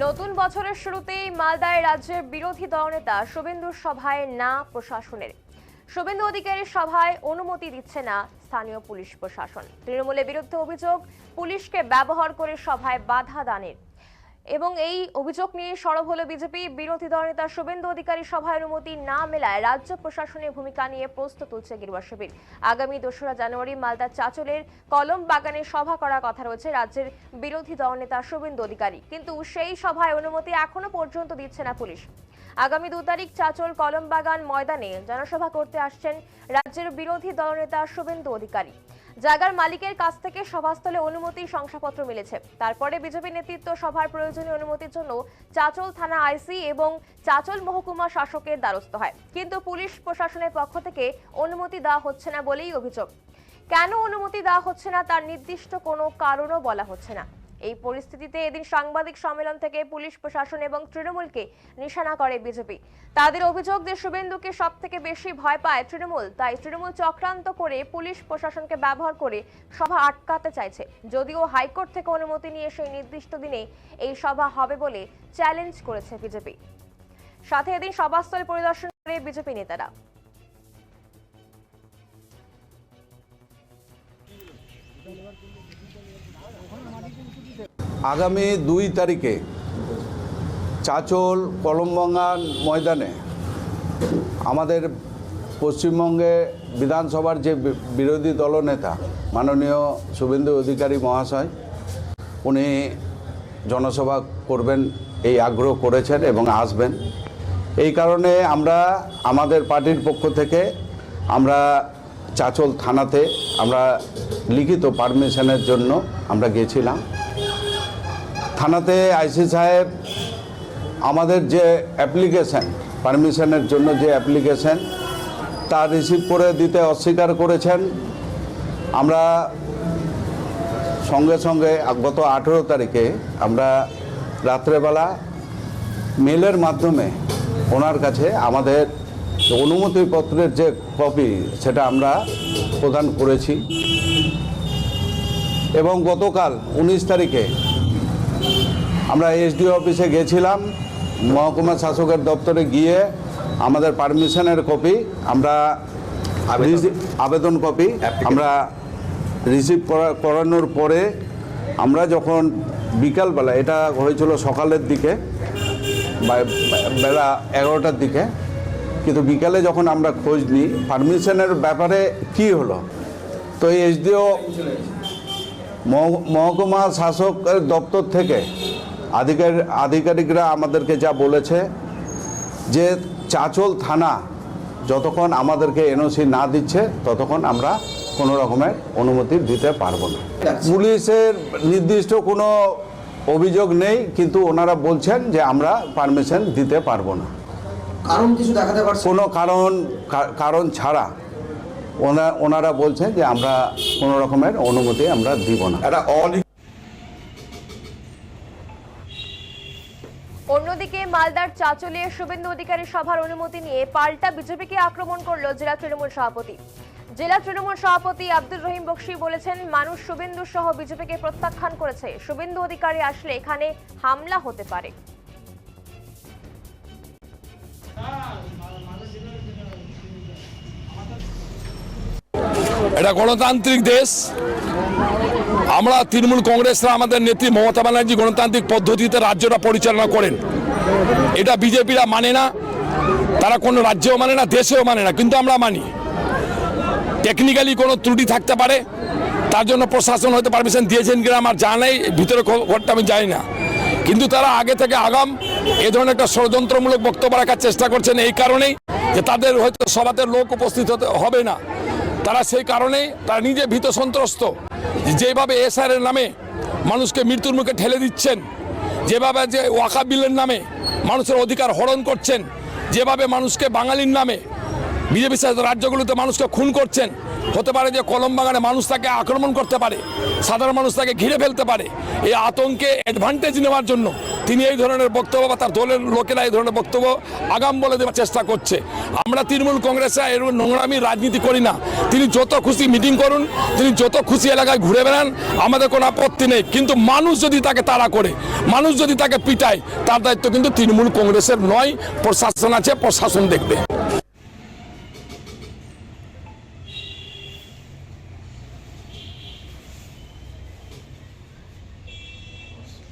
নতুন বছরের শুরুতেই মালদায় রাজ্যের বিরোধী দলনেতা শুভেন্দুর সভায় না প্রশাসনের। শুভেন্দু অধিকারীর সভায় অনুমতি দিচ্ছে না স্থানীয় পুলিশ প্রশাসন। তৃণমূলের বিরুদ্ধে অভিযোগ পুলিশকে ব্যবহার করে সভায় বাধা দানের এবং এই অভিযোগ নিয়ে সরব হলো বিজেপি। বিরোধী দলনেতা শুভেন্দু অধিকারী সভায় অনুমতি না মেলায় রাজ্য প্রশাসনের ভূমিকা নিয়ে প্রশ্ন তুলছে গেরুয়া শিবির। আগামী ২রা জানুয়ারি মালদার চাচলের কলম বাগানে সভা করার কথা রয়েছে রাজ্যের বিরোধী দলনেতা শুভেন্দু অধিকারী, কিন্তু সেই সভায় অনুমতি এখনো পর্যন্ত দিচ্ছে না পুলিশ। আগামী ২ তারিখ চাচল কলম বাগান ময়দানে জনসভা করতে আসছেন রাজ্যের বিরোধী দলনেতা শুভেন্দু অধিকারী। জায়গার মালিকের কাছ থেকে সভাস্থলে অনুমতির শংসাপত্র মিলেছে। তারপরে বিজেপি নেতৃত্ব সভার প্রয়োজনীয় অনুমতির জন্য চাচল থানা আইসি এবং চাচল মহকুমা শাসকের দ্বারস্থ হয়, কিন্তু পুলিশ প্রশাসনের পক্ষ থেকে অনুমতি দেওয়া হচ্ছে না বলেই অভিযোগ। কেন অনুমতি দেওয়া হচ্ছে না তার নির্দিষ্ট কোনো কারণও বলা হচ্ছে না। এই পরিস্থিতিতে এদিন সাংবাদিক সম্মেলন থেকে পুলিশ প্রশাসন এবং তৃণমূলকে নিশানা করে বিজেপি। তাদের অভিযোগ যে শুভেন্দুকে সবথেকে বেশি ভয় পায় তৃণমূল, তাই তৃণমূল চক্রান্ত করে পুলিশ প্রশাসনকে ব্যবহার করে সভা আটকাতে চাইছে। যদিও হাইকোর্ট থেকে অনুমতি নিয়ে সেই নির্দিষ্ট দিনে এই সভা হবে বলে চ্যালেঞ্জ করেছে বিজেপি। সাথে এদিন সভাস্থল পরিদর্শন করে বিজেপি নেতারা। আগামী ২ তারিখে চাচল কলমবাগান ময়দানে আমাদের পশ্চিমবঙ্গে বিধানসভার যে বিরোধী দলনেতা মাননীয় শুভেন্দু অধিকারী মহাশয়, উনি জনসভা করবেন এই আগ্রহ করেছেন এবং আসবেন। এই কারণে আমরা আমাদের পার্টির পক্ষ থেকে আমরা চাচল থানাতে আমরা লিখিত পারমিশনের জন্য আমরা গেছিলাম। থানাতে আইসি সাহেব আমাদের যে অ্যাপ্লিকেশন পারমিশনের জন্য যে অ্যাপ্লিকেশন তা রিসিভ করে দিতে অস্বীকার করেছেন। আমরা সঙ্গে সঙ্গে গত 18 তারিখে আমরা রাত্রেবেলা মেলের মাধ্যমে ওনার কাছে আমাদের অনুমতিপত্রের যে কপি সেটা আমরা প্রদান করেছি এবং গতকাল 19 তারিখে আমরা এসডিও অফিসে গেছিলাম। মহকুমা শাসকের দপ্তরে গিয়ে আমাদের পারমিশনের কপি আমরা আবেদন কপি আমরা রিসিভ করানোর পরে আমরা যখন বিকালবেলা, এটা হয়েছিল সকালের দিকে বেলা 11টার দিকে, কিন্তু বিকালে যখন আমরা খোঁজ নিই পারমিশনের ব্যাপারে কি হলো, তো এসডিও মহকুমা শাসকের দপ্তর থেকে আধিকারিকরা আমাদেরকে যা বলেছে যে চাচল থানা যতক্ষণ আমাদেরকে এনওসি না দিচ্ছে ততক্ষণ আমরা কোনো রকমের অনুমতি দিতে পারবো না। পুলিশের নির্দিষ্ট কোনো অভিযোগ নেই, কিন্তু ওনারা বলছেন যে আমরা পারমিশন দিতে পারবো না। কারণ কিছু দেখাতে পারছে কোনো কারণ ছাড়া ওনারা বলছেন যে আমরা কোনো রকমের অনুমতি আমরা দিব না। অন্যদিকে মালদার চাচলে শুভেন্দু অধিকারী সভার অনুমতি নিয়ে পাল্টা বিজেপিকে আক্রমণ করলো জেলা তৃণমূল সভাপতি। জেলা তৃণমূল সভাপতি আব্দুর রহিম বক্সি বলেছেন, মানুষ শুভেন্দু সহ বিজেপিকে প্রত্যাখ্যান করেছে। শুভেন্দু অধিকারী আসলে এখানে হামলা হতে পারে। এটা গণতান্ত্রিক দেশ। আমরা তৃণমূল কংগ্রেসরা আমাদের নেত্রী মমতা ব্যানার্জি গণতান্ত্রিক পদ্ধতিতে রাজ্যটা পরিচালনা করেন। এটা বিজেপিরা মানে না, তারা কোনো রাজ্যেও মানে না, দেশেও মানে না, কিন্তু আমরা মানি। টেকনিক্যালি কোনো ত্রুটি থাকতে পারে, তার জন্য প্রশাসন হয়তো পারমিশন দিয়েছেন কিনা আমার জানা নেই, ভিতরে ঘরটা আমি জানি না, কিন্তু তারা আগে থেকে আগাম এ ধরনের একটা ষড়যন্ত্রমূলক বক্তব্য রাখার চেষ্টা করছেন এই কারণেই যে তাদের হয়তো সভাতে লোক উপস্থিত হবে না। তারা সেই কারণেই তারা নিজে ভীত সন্ত্রস্ত। যেভাবে এসআরের নামে মানুষকে মৃত্যুর মুখে ঠেলে দিচ্ছেন, যেভাবে যে ওয়াকাফ বিলের নামে মানুষের অধিকার হরণ করছেন, যেভাবে মানুষকে বাঙালির নামে বিজেপি শাসিত রাজ্যগুলোতে মানুষকে খুন করছেন, হতে পারে যে কলম বাগানে মানুষ তাকে আক্রমণ করতে পারে, সাধারণ মানুষ তাকে ঘিরে ফেলতে পারে। এই আতঙ্কে অ্যাডভান্টেজ নেওয়ার জন্য তিনি এই ধরনের বক্তব্য বা তার দলের লোকেরা এই ধরনের বক্তব্য আগাম বলে দেওয়ার চেষ্টা করছে। আমরা তৃণমূল কংগ্রেসে এর নোংরামি রাজনীতি করি না। তিনি যত খুশি মিটিং করুন, তিনি যত খুশি এলাকায় ঘুরে বেড়ান, আমাদের কোনো আপত্তি নেই। কিন্তু মানুষ যদি তাকে তাড়া করে, মানুষ যদি তাকে পিটায়, তার দায়িত্ব কিন্তু তৃণমূল কংগ্রেসের নয়, প্রশাসন আছে, প্রশাসন দেখবে।